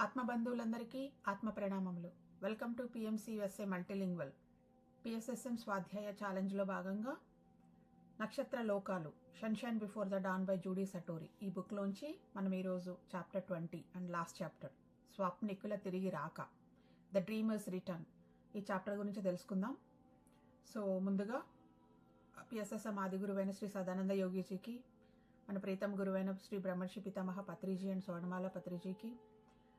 ఆత్మబంధువులందరికీ ఆత్మ ప్రణామములు. Welcome to PMCUSA multilingual. PSSM స్వాధ్యాయ ఛాలెంజ్లో భాగంగా నక్షత్ర లోకాలు sunshine before the dawn by Judy Satori ఈ బుక్లోంచి మనం ఈరోజు చాప్టర్ 20 అండ్ లాస్ట్ చాప్టర్ స్వాప్నికుల తిరిగి రాక, ద డ్రీమర్స్ రిటర్న్, ఈ చాప్టర్ గురించి తెలుసుకుందాం. సో ముందుగా PSSM ఆది గురువైన శ్రీ సదానంద యోగిజీకి, మన ప్రీతం గురువైన శ్రీ బ్రహ్మర్షి పితామహ పత్రిజీ అండ్ స్వర్ణమాల పత్రిజీకి,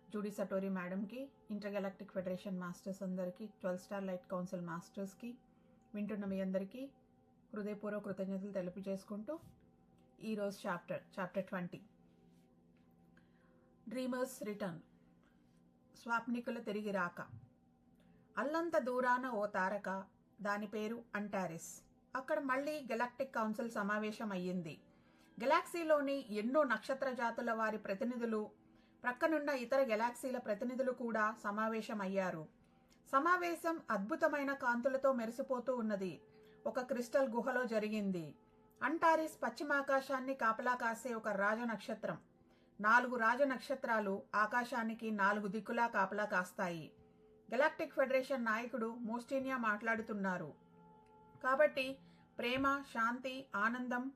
జూడీ సటోరి మేడంకి, ఇంటర్గెలాక్టిక్ ఫెడరేషన్ మాస్టర్స్ అందరికీ, 12 స్టార్ లైట్ కౌన్సిల్ మాస్టర్స్కి, వింటున్న మీ అందరికీ హృదయపూర్వక కృతజ్ఞతలు తెలియజేసుకుంటూ ఈరోజు చాప్టర్ 20 డ్రీమర్స్ రిటర్న్, స్వాప్నికుల తిరిగి రాక. అల్లంత దూరాన ఓ తారక, దాని పేరు అంటారిస్. అక్కడ మళ్ళీ గెలాక్టిక్ కౌన్సిల్ సమావేశం అయ్యింది. గెలాక్సీలోని ఎన్నో నక్షత్ర జాతుల వారి ప్రతినిధులు, ప్రక్కనున్న ఇతర గెలాక్సీల ప్రతినిధులు కూడా సమావేశమయ్యారు. సమావేశం అద్భుతమైన కాంతులతో మెరిసిపోతూ ఉన్నది. ఒక క్రిస్టల్ గుహలో జరిగింది. అంటారిస్ పశ్చిమాకాశాన్ని కాపలా కాసే ఒక రాజ నక్షత్రం. 4 రాజ నక్షత్రాలు ఆకాశానికి 4 దిక్కులా కాపలా కాస్తాయి. గెలాక్టిక్ ఫెడరేషన్ నాయకుడు మోస్టీనియా మాట్లాడుతున్నారు. కాబట్టి ప్రేమ, శాంతి, ఆనందం,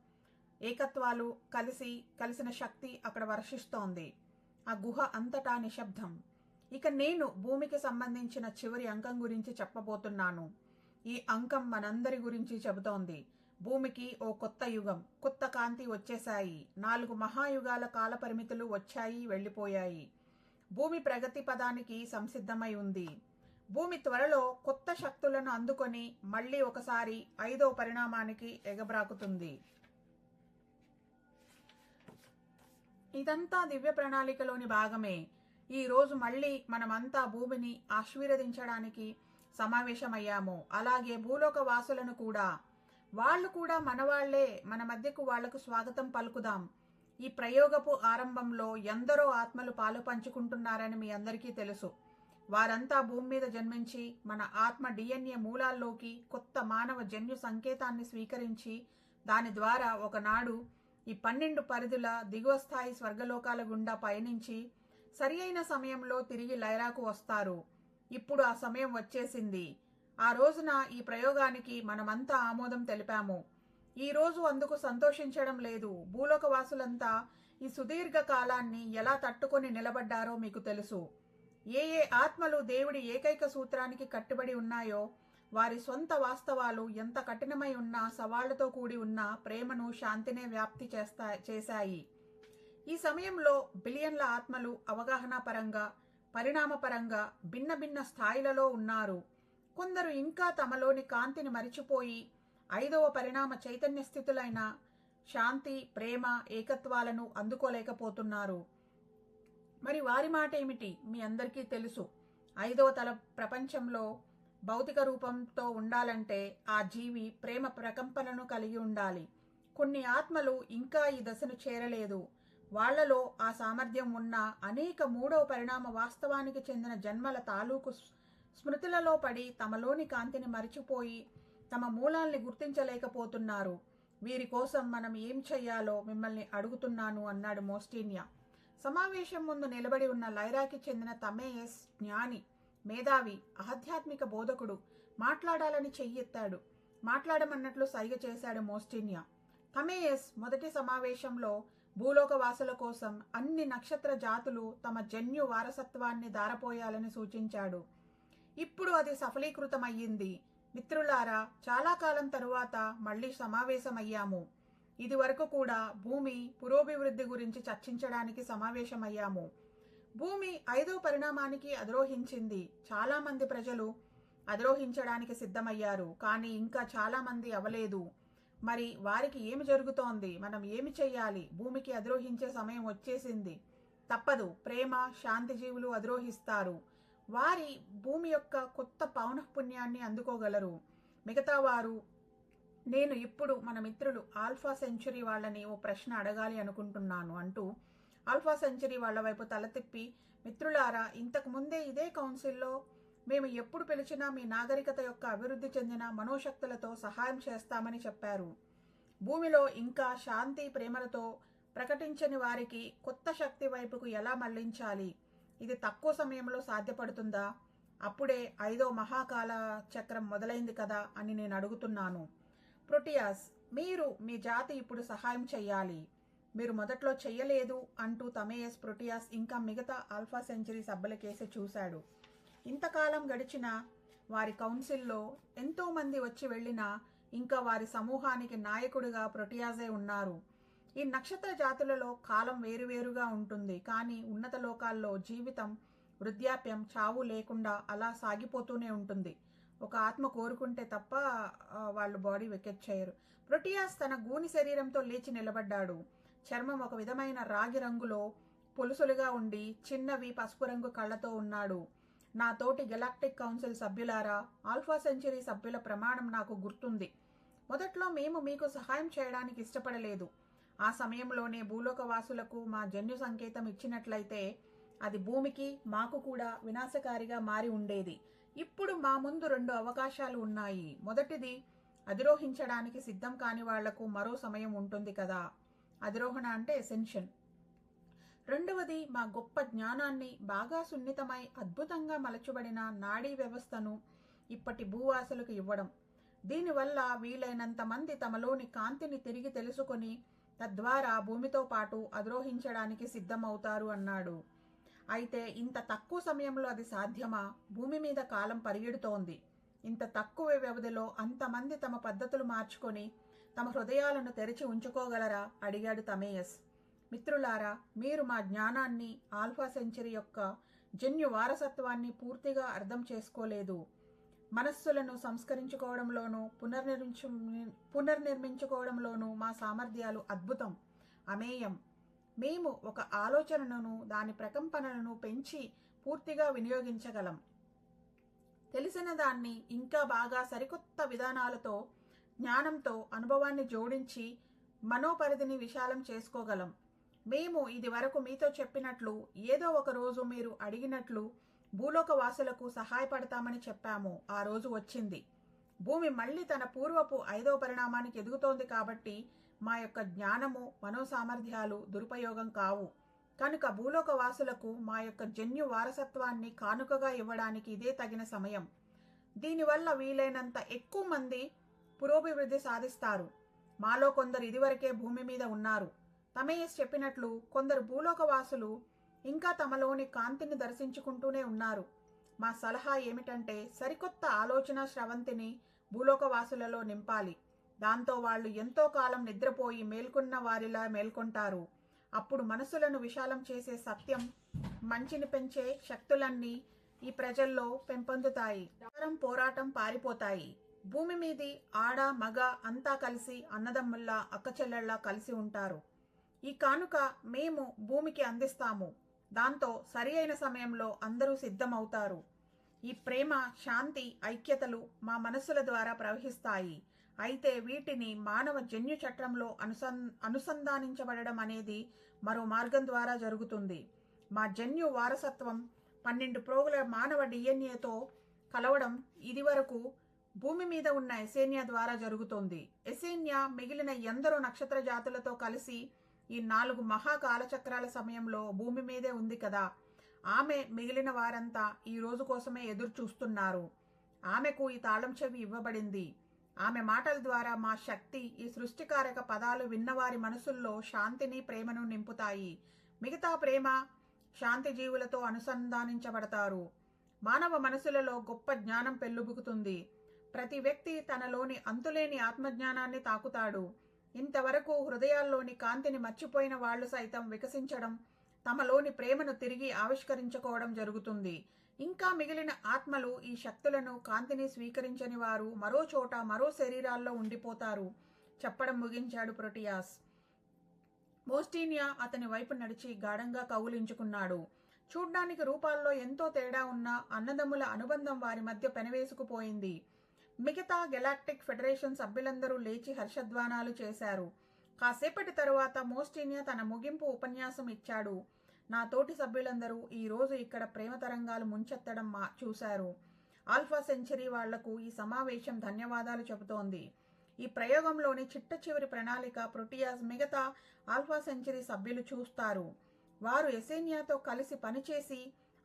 ఏకత్వాలు కలిసిన శక్తి అక్కడ వర్షిస్తోంది. ఆ గుహ అంతటా నిశ్శబ్దం. ఇక నేను భూమికి సంబంధించిన చివరి అంకం గురించి చెప్పబోతున్నాను. ఈ అంకం మనందరి గురించి చెబుతోంది. భూమికి ఓ కొత్త యుగం, కొత్త కాంతి వచ్చేశాయి. 4 మహాయుగాల కాల పరిమితులు వచ్చాయి, వెళ్ళిపోయాయి. భూమి ప్రగతి పదానికి సంసిద్ధమై ఉంది. భూమి త్వరలో కొత్త శక్తులను అందుకొని మళ్ళీ ఒకసారి 5వ పరిణామానికి ఎగబ్రాకుతుంది. ఇదంతా దివ్య ప్రణాళికలోని భాగమే. ఈ రోజు మళ్ళీ మనమంతా భూమిని ఆశీర్వదించడానికి సమావేశమయ్యాము. అలాగే భూలోక వాసులను కూడా. వాళ్ళు కూడా మనవాళ్లే. మన మధ్యకు వాళ్లకు స్వాగతం పలుకుదాం. ఈ ప్రయోగపు ఆరంభంలో ఎందరో ఆత్మలు పాలు పంచుకుంటున్నారని మీ అందరికీ తెలుసు. వారంతా భూమి మీద జన్మించి మన ఆత్మ DNA మూలాల్లోకి కొత్త మానవ జన్యు సంకేతాన్ని స్వీకరించి దాని ద్వారా ఒకనాడు ఈ 12 పరిధుల దిగువ స్థాయి స్వర్గలోకాల గుండా పయనించి సరి అయిన సమయంలో తిరిగి లైరాకు వస్తారు. ఇప్పుడు ఆ సమయం వచ్చేసింది. ఆ రోజున ఈ ప్రయోగానికి మనమంతా ఆమోదం తెలిపాము. ఈ రోజు అందుకు సంతోషించడం లేదు. భూలోక వాసులంతా ఈ సుదీర్ఘ కాలాన్ని ఎలా తట్టుకొని నిలబడ్డారో మీకు తెలుసు. ఏ ఆత్మలు దేవుడి ఏకైక సూత్రానికి కట్టుబడి ఉన్నాయో వారి సొంత వాస్తవాలు ఎంత కఠినమై ఉన్నా, సవాళ్లతో కూడి ఉన్న ప్రేమను, శాంతినే వ్యాప్తి చేశాయి. ఈ సమయంలో బిలియన్ల ఆత్మలు అవగాహన పరంగా, పరిణామపరంగా భిన్న భిన్న స్థాయిలలో ఉన్నారు. కొందరు ఇంకా తమలోని కాంతిని మరిచిపోయి 5వ పరిణామ చైతన్య స్థితులైన శాంతి, ప్రేమ, ఏకత్వాలను అందుకోలేకపోతున్నారు. మరి వారి మాట ఏమిటి? మీ అందరికీ తెలుసు. 5వ తల ప్రపంచంలో భౌతిక రూపంతో ఉండాలంటే ఆ జీవి ప్రేమ ప్రకంపనను కలిగి ఉండాలి. కొన్ని ఆత్మలు ఇంకా ఈ దశను చేరలేదు. వాళ్లలో ఆ సామర్థ్యం ఉన్న అనేక 3వ పరిణామ వాస్తవానికి చెందిన జన్మల తాలూకు స్మృతులలో పడి తమలోని కాంతిని మరిచిపోయి తమ మూలాల్ని గుర్తించలేకపోతున్నారు. వీరి కోసం మనం ఏం చెయ్యాలో మిమ్మల్ని అడుగుతున్నాను అన్నాడు మోస్టీనియా. సమావేశం ముందు నిలబడి ఉన్న లైరాకి చెందిన తమేయస్ జ్ఞాని, మేధావి, ఆధ్యాత్మిక బోధకుడు మాట్లాడాలని చెయ్యెత్తాడు. మాట్లాడమన్నట్లు సైగ చేశాడు మోస్టీనియా. తమేయస్ మొదటి సమావేశంలో భూలోక వాసుల కోసం అన్ని నక్షత్ర జాతులు తమ జన్యు వారసత్వాన్ని దారపోయాలని సూచించాడు. ఇప్పుడు అది సఫలీకృతమయ్యింది. మిత్రులారా, చాలా కాలం తరువాత మళ్లీ సమావేశమయ్యాము. ఇది వరకు కూడా భూమి పురోభివృద్ధి గురించి చర్చించడానికి సమావేశమయ్యాము. భూమి 5వ పరిణామానికి అధిరోహించింది. చాలా మంది ప్రజలు అధిరోహించడానికి సిద్ధమయ్యారు. కానీ ఇంకా చాలా మంది అవలేదు. మరి వారికి ఏమి జరుగుతోంది? మనం ఏమి చెయ్యాలి? భూమికి అధిరోహించే సమయం వచ్చేసింది. తప్పదు. ప్రేమ, శాంతి జీవులు అధిరోహిస్తారు. వారి భూమి యొక్క కొత్త పౌనఃపుణ్యాన్ని అందుకోగలరు. మిగతా వారు, నేను ఇప్పుడు మన మిత్రులు ఆల్ఫా సెంచురీ వాళ్ళని ఓ ప్రశ్న అడగాలి అనుకుంటున్నాను అంటూ ఆల్ఫా సెంచురీ వాళ్ల వైపు తల తిప్పి, మిత్రులారా, ఇంతకు ముందే ఇదే కౌన్సిల్లో మేము ఎప్పుడు పిలిచినా మీ నాగరికత యొక్క అభివృద్ధి చెందిన మనోశక్తులతో సహాయం చేస్తామని చెప్పారు. భూమిలో ఇంకా శాంతి, ప్రేమలతో ప్రకటించని వారికి కొత్త శక్తి వైపుకు ఎలా మళ్లించాలి, ఇది తక్కువ సమయంలో సాధ్యపడుతుందా? అప్పుడే 5వ మహాకాల చక్రం మొదలైంది కదా అని నేను అడుగుతున్నాను. ప్రోటియాస్, మీరు మీ జాతి ఇప్పుడు సహాయం చెయ్యాలి. మీరు మొదట్లో చెయ్యలేదు అంటూ తమేయస్, ప్రోటియాస్ ఇంకా మిగతా ఆల్ఫా సెంచరీ సభ్యుల కేసి చూశాడు. ఇంతకాలం గడిచిన వారి కౌన్సిల్లో ఎంతోమంది వచ్చి వెళ్ళినా ఇంకా వారి సమూహానికి నాయకుడిగా ప్రోటియాజే ఉన్నారు. ఈ నక్షత్ర జాతులలో కాలం వేరువేరుగా ఉంటుంది, కానీ ఉన్నత లోకాల్లో జీవితం, వృద్ధాప్యం, చావు లేకుండా అలా సాగిపోతూనే ఉంటుంది. ఒక ఆత్మ కోరుకుంటే తప్ప వాళ్ళు బాడీ వెకెట్ చేయరు. ప్రోటియాస్ తన గూని శరీరంతో లేచి నిలబడ్డాడు. చర్మం ఒక విధమైన రాగి రంగులో పొలుసులుగా ఉండి చిన్నవి పసుపు రంగు కళ్ళతో ఉన్నాడు. నా తోటి గెలాక్టిక్ కౌన్సిల్ సభ్యులారా, ఆల్ఫా సెంచరీ సభ్యుల ప్రమాణం నాకు గుర్తుంది. మొదట్లో మేము మీకు సహాయం చేయడానికి ఇష్టపడలేదు. ఆ సమయంలోనే భూలోకవాసులకు మా జన్యు సంకేతం ఇచ్చినట్లయితే అది భూమికి మాకు కూడా వినాశకారిగా మారి ఉండేది. ఇప్పుడు మా ముందు 2 అవకాశాలు ఉన్నాయి. మొదటిది, అధిరోహించడానికి సిద్ధం కాని వాళ్లకు మరో సమయం ఉంటుంది కదా, అధిరోహణ అంటే ఎసెన్షన్. రెండవది, మా గొప్ప జ్ఞానాన్ని, బాగా సున్నితమై అద్భుతంగా మలచబడిన నాడీ వ్యవస్థను ఇప్పటి భూవాసులకు ఇవ్వడం. దీనివల్ల వీలైనంత మంది తమలోని కాంతిని తిరిగి తెలుసుకొని తద్వారా భూమితో పాటు అధిరోహించడానికి సిద్ధమవుతారు అన్నాడు. అయితే ఇంత తక్కువ సమయంలో అది సాధ్యమా? భూమి మీద కాలం పరిగెడుతోంది. ఇంత తక్కువ వ్యవధిలో అంతమంది తమ పద్ధతులు మార్చుకొని తమ హృదయాలను తెరిచి ఉంచుకోగలరా? అడిగాడు తమేయస్. మిత్రులారా, మీరు మా జ్ఞానాన్ని, ఆల్ఫా సెంచరీ యొక్క జన్యు వారసత్వాన్ని పూర్తిగా అర్థం చేసుకోలేదు. మనస్సులను సంస్కరించుకోవడంలోనూ పునర్నిర్మించుకోవడంలోనూ మా సామర్థ్యాలు అద్భుతం, అమేయం. మేము ఒక ఆలోచనను, దాని ప్రకంపనలను పెంచి పూర్తిగా వినియోగించగలం. తెలిసిన దాన్ని ఇంకా బాగా సరికొత్త విధానాలతో, జ్ఞానంతో, అనుభవాన్ని జోడించి మనోపరిధిని విశాలం చేసుకోగలం. మేము ఇది వరకు మీతో చెప్పినట్లు, ఏదో ఒక రోజు మీరు అడిగినట్లు భూలోక వాసులకు సహాయపడతామని చెప్పాము. ఆ రోజు వచ్చింది. భూమి మళ్ళీ తన పూర్వపు 5వ పరిణామానికి ఎదుగుతోంది కాబట్టి మా యొక్క జ్ఞానము, మనోసామర్థ్యాలు దురుపయోగం కావు. కనుక భూలోక వాసులకు మా యొక్క జన్యు వారసత్వాన్ని కానుకగా ఇవ్వడానికి ఇదే తగిన సమయం. దీనివల్ల వీలైనంత ఎక్కువ మంది పురోభివృద్ధి సాధిస్తారు. మాలో కొందరు ఇదివరకే భూమి మీద ఉన్నారు. తమేయస్ చెప్పినట్లు కొందరు భూలోక వాసులు ఇంకా తమలోని కాంతిని దర్శించుకుంటూనే ఉన్నారు. మా సలహా ఏమిటంటే, సరికొత్త ఆలోచన స్రవంతిని భూలోకవాసులలో నింపాలి. దాంతో వాళ్ళు ఎంతో కాలం నిద్రపోయి మేల్కొన్న వారిలా మేల్కొంటారు. అప్పుడు మనసులను విశాలం చేసే సత్యం, మంచిని పెంచే శక్తులన్నీ ఈ ప్రజల్లో పెంపొందుతాయి. పోరాటం పారిపోతాయి. భూమి మీది ఆడ మగ అంతా కలిసి అన్నదమ్ముల్లా, అక్కచెల్లెళ్ళ కలిసి ఉంటారు. ఈ కానుక మేము భూమికి అందిస్తాము. దాంతో సరి అయిన సమయంలో అందరూ సిద్ధమవుతారు. ఈ ప్రేమ, శాంతి, ఐక్యతలు మా మనస్సుల ద్వారా ప్రవహిస్తాయి. అయితే వీటిని మానవ జన్యు చట్రంలో అనుసంధానించబడడం అనేది మరో మార్గం ద్వారా జరుగుతుంది. మా జన్యు వారసత్వం 12 ప్రోగుల మానవ డిఎన్ఏతో కలవడం ఇదివరకు భూమి మీద ఉన్న ఎసేనియా ద్వారా జరుగుతోంది. ఎసేనియా మిగిలిన ఎందరో నక్షత్ర జాతులతో కలిసి ఈ 4 మహాకాలచక్రాల సమయంలో భూమి మీదే ఉంది కదా. ఆమె, మిగిలిన వారంతా ఈ రోజు కోసమే ఎదురు చూస్తున్నారు. ఆమెకు ఈ తాళం చెవి ఇవ్వబడింది. ఆమె మాటల ద్వారా మా శక్తి, ఈ సృష్టికారక పదాలు విన్నవారి మనసుల్లో శాంతిని, ప్రేమను నింపుతాయి. మిగతా ప్రేమ, శాంతి జీవులతో అనుసంధానించబడతారు. మానవ మనసులలో గొప్ప జ్ఞానం పెల్లుబుకుతుంది. ప్రతి వ్యక్తి తనలోని అంతులేని ఆత్మజ్ఞానాన్ని తాకుతాడు. ఇంతవరకు హృదయాల్లోని కాంతిని మర్చిపోయిన వాళ్లు సైతం వికసించడం, తమలోని ప్రేమను తిరిగి ఆవిష్కరించుకోవడం జరుగుతుంది. ఇంకా మిగిలిన ఆత్మలు ఈ శక్తులను, కాంతిని స్వీకరించని వారు మరో చోట, మరో శరీరాల్లో ఉండిపోతారు చెప్పడం ముగించాడు ప్రోటియాస్. మోస్టీనియా అతని వైపు నడిచి గాఢంగా కౌగిలించుకున్నాడు. చూడ్డానికి రూపాల్లో ఎంతో తేడా ఉన్న అన్నదమ్ముల అనుబంధం వారి మధ్య పెనవేసుకుపోయింది. మిగతా గెలాక్టిక్ ఫెడరేషన్ సభ్యులందరూ లేచి హర్షధ్వానాలు చేశారు. కాసేపటి తరువాత మోస్టీనియా తన ముగింపు ఉపన్యాసం ఇచ్చాడు. నా తోటి సభ్యులందరూ ఈ రోజు ఇక్కడ ప్రేమ తరంగాలు ముంచెత్తడం చూశారు. ఆల్ఫా సెంచరీ వాళ్లకు ఈ సమావేశం ధన్యవాదాలు చెబుతోంది. ఈ ప్రయోగంలోని చిట్ట చివరి ప్రణాళిక ప్రోటియాస్ మిగతా ఆల్ఫా సెంచరీ సభ్యులు చూస్తారు. వారు ఎసేనియాతో కలిసి పనిచేసి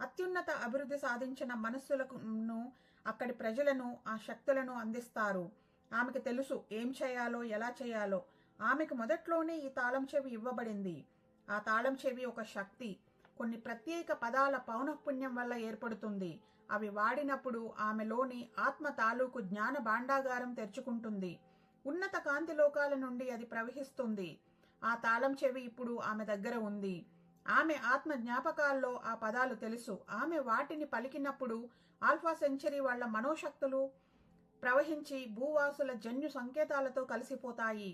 అత్యున్నత అభివృద్ధి సాధించిన మనస్సులను, అక్కడి ప్రజలను ఆ శక్తులను అందిస్తారు. ఆమెకు తెలుసు ఏం చేయాలో, ఎలా చేయాలో. ఆమెకు మొదట్లోనే ఈ తాళం చెవి ఇవ్వబడింది. ఆ తాళం చెవి ఒక శక్తి, కొన్ని ప్రత్యేక పదాల పౌనఃపుణ్యం వల్ల ఏర్పడుతుంది. అవి వాడినప్పుడు ఆమెలోని ఆత్మ తాలూకు జ్ఞాన భాండాగారం తెరుచుకుంటుంది. ఉన్నత కాంతి లోకాల నుండి అది ప్రవహిస్తుంది. ఆ తాళం చెవి ఇప్పుడు ఆమె దగ్గర ఉంది. ఆమె ఆత్మ జ్ఞాపకాల్లో ఆ పదాలు తెలుసు. ఆమె వాటిని పలికినప్పుడు ఆల్ఫా సెంచరీ వాళ్ల మనోశక్తులు ప్రవహించి భూవాసుల జన్యు సంకేతాలతో కలిసిపోతాయి.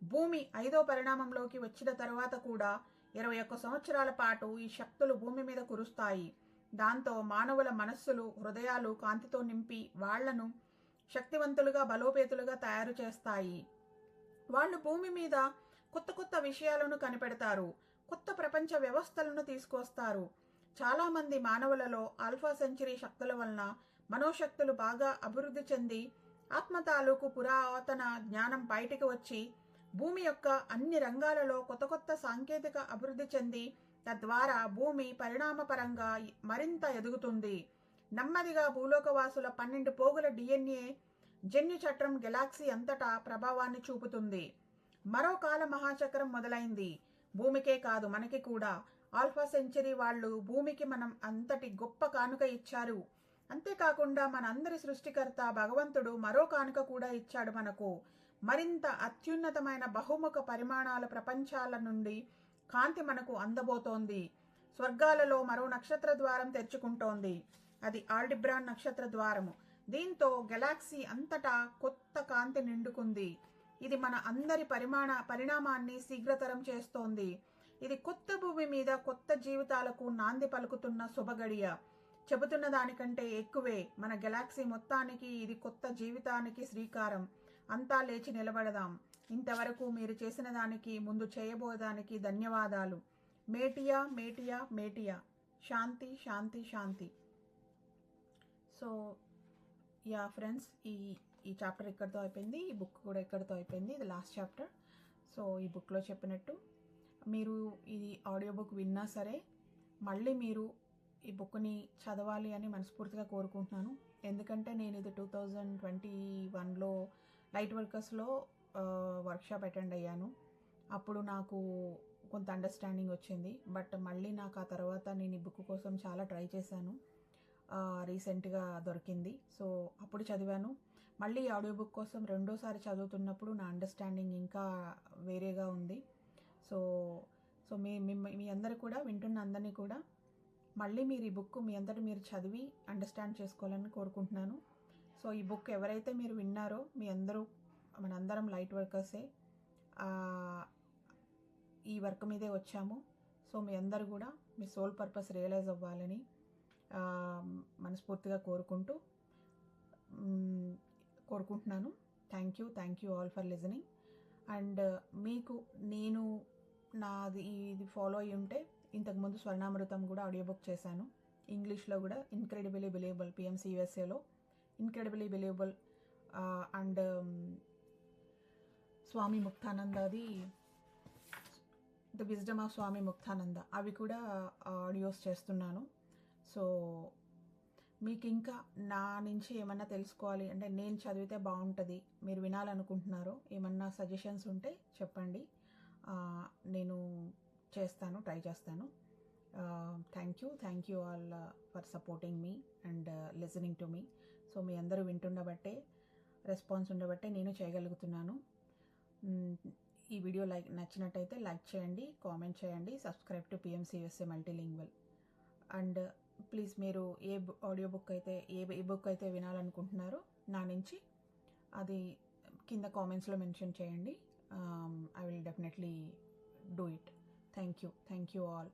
భూమి 5వ పరిణామంలోకి వచ్చిన తరువాత కూడా 21 సంవత్సరాల పాటు ఈ శక్తులు భూమి మీద కురుస్తాయి. దాంతో మానవుల మనస్సులు, హృదయాలు కాంతితో నింపి వాళ్లను శక్తివంతులుగా, బలోపేతులుగా తయారు చేస్తాయి. వాళ్ళు భూమి మీద కొత్త కొత్త విషయాలను కనిపెడతారు. కొత్త ప్రపంచ వ్యవస్థలను తీసుకొస్తారు. చాలామంది మానవులలో ఆల్ఫా సెంచరీ శక్తుల వలన మనోశక్తులు బాగా అభివృద్ధి చెంది ఆత్మ తాలూకు పురాతన జ్ఞానం బయటికి వచ్చి భూమి యొక్క అన్ని రంగాలలో కొత్త కొత్త సాంకేతిక అభివృద్ధి చెంది తద్వారా భూమి పరిణామపరంగా మరింత ఎదుగుతుంది. నెమ్మదిగా భూలోకవాసుల 12 పోగుల DNA జన్యు చట్రం గెలాక్సీ అంతటా ప్రభావాన్ని చూపుతుంది. మరో కాల మహాచక్రం మొదలైంది. భూమికే కాదు, మనకి కూడా. ఆల్ఫా సెంచరీ వాళ్ళు భూమికి మనం అంతటి గొప్ప కానుక ఇచ్చారు. అంతేకాకుండా మనందరి సృష్టికర్త భగవంతుడు మరో కానుక కూడా ఇచ్చాడు మనకు. మరింత అత్యున్నతమైన బహుముఖ పరిమాణాల ప్రపంచాల నుండి కాంతి మనకు అందబోతోంది. స్వర్గాలలో మరో నక్షత్ర ద్వారం తెరుచుకుంటోంది. అది ఆల్డిబ్రాన్ నక్షత్ర ద్వారము. దీంతో గెలాక్సీ అంతటా కొత్త కాంతి నిండుకుంది. ఇది మన అందరి పరిణామాన్ని శీఘ్రతరం చేస్తోంది. ఇది కొత్త భూమి మీద కొత్త జీవితాలకు నాంది పలుకుతున్న శుభగడియ. చెబుతున్న దానికంటే ఎక్కువే. మన గెలాక్సీ మొత్తానికి ఇది కొత్త జీవితానికి శ్రీకారం. అంతా లేచి నిలబడదాం. ఇంతవరకు మీరు చేసిన దానికి, ముందు చేయబోదానికి ధన్యవాదాలు. మేటియా మేటియా మేటియా. శాంతి శాంతి శాంతి. సో యా ఫ్రెండ్స్, ఈ చాప్టర్ ఇక్కడితో అయిపోయింది. ఈ బుక్ కూడా ఇక్కడితో అయిపోయింది. ఇది లాస్ట్ చాప్టర్. సో ఈ బుక్లో చెప్పినట్టు మీరు ఇది ఆడియో బుక్ విన్నా సరే మళ్ళీ మీరు ఈ బుక్ని చదవాలి అని మనస్ఫూర్తిగా కోరుకుంటున్నాను. ఎందుకంటే నేను ఇది 2021లో లైట్ వర్కర్స్లో వర్క్షాప్ అటెండ్ అయ్యాను. అప్పుడు నాకు కొంత అండర్స్టాండింగ్ వచ్చింది. బట్ మళ్ళీ నాకు ఆ తర్వాత నేను ఈ బుక్ కోసం చాలా ట్రై చేశాను. రీసెంట్గా దొరికింది. సో అప్పుడు చదివాను. మళ్ళీ ఆడియో బుక్ కోసం రెండోసారి చదువుతున్నప్పుడు నా అండర్స్టాండింగ్ ఇంకా వేరేగా ఉంది. సో సో మీ అందరూ కూడా, వింటున్న అందరినీ కూడా మళ్ళీ మీరు ఈ బుక్ మీ అంతటి మీరు చదివి అండర్స్టాండ్ చేసుకోవాలని కోరుకుంటున్నాను. సో ఈ బుక్ ఎవరైతే మీరు విన్నారో మీ అందరూ, మనందరం లైట్ వర్కర్సే, ఈ వర్క్ మీదే వచ్చాము. సో మీ అందరూ కూడా మీ సోల్ పర్పస్ రియలైజ్ అవ్వాలని మనస్ఫూర్తిగా కోరుకుంటున్నాను. Thank you all for listening. And మీకు నేను ఇది ఫాలో అయ్యి ఉంటే ఇంతకుముందు స్వర్ణామృతం కూడా ఆడియో బుక్ చేశాను. ఇంగ్లీష్లో కూడా ఇన్క్రెడిబుల్లీ బిలీవబుల్, PMC USAలో ఇన్క్రెడిబుల్లీ బిలీవబుల్ అండ్ స్వామి ముక్తానందది the wisdom of Swami Muktananda, అవి కూడా ఆడియోస్ చేస్తున్నాను. సో మీకు ఇంకా నా నుంచి ఏమన్నా తెలుసుకోవాలి అంటే, నేను చదివితే బాగుంటుంది, మీరు వినాలనుకుంటున్నారో, ఏమన్నా సజెషన్స్ ఉంటే చెప్పండి. నేను చేస్తాను, ట్రై చేస్తాను. Thank you all for supporting me and listening to me. So మీ అందరూ వింటుండబట్టే, రెస్పాన్స్ ఉండబట్టే నేను చేయగలుగుతున్నాను. ఈ వీడియో నచ్చినట్టయితే లైక్ చేయండి, కామెంట్ చేయండి, subscribe to PMC USA multilingual. And please మీరు ఏ ఆడియో బుక్ అయితే, ఏ బుక్ అయితే వినాలనుకుంటున్నారో నా నుంచి, అది కింద కామెంట్స్లో మెన్షన్ చేయండి. I will definitely do it. Thank you all.